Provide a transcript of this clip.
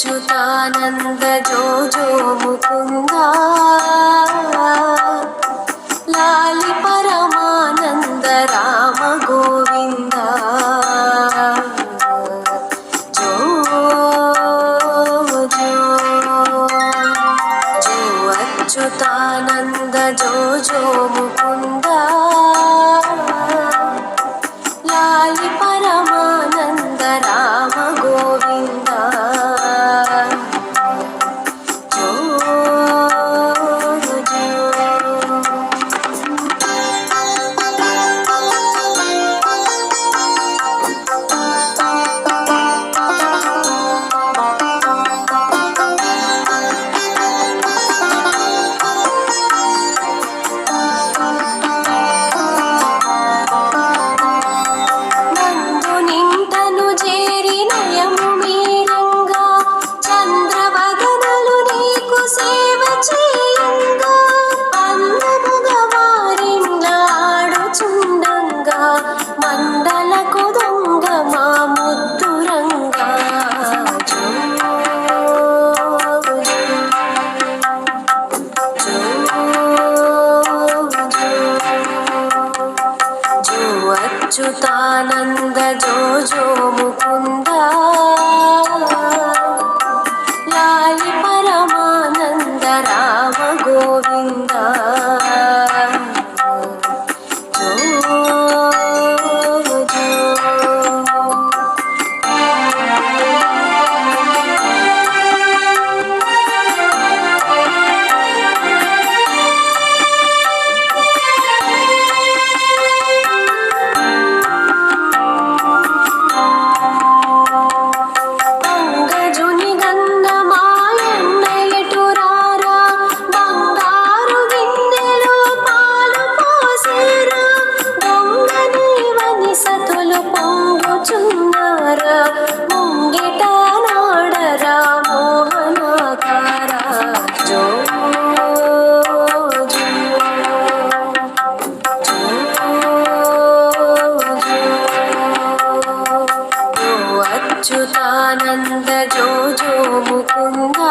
अच्युतानंद जो जो मुकुंदा लाली परमानंद राम गोविंदा जो जो जो अच्युतानंद जो जो मुकुंदा लाली परमानंद राम गोविंदा మండలకు దొంగ మా ముద్దురంగా జో అచ్యుతానంద జో జో ముకుందా లాలి పరమానంద రామ గోవిందా ముంగిట నాడరా మోహనాకార జో అచ్యుతానంద జో జో ముకుందా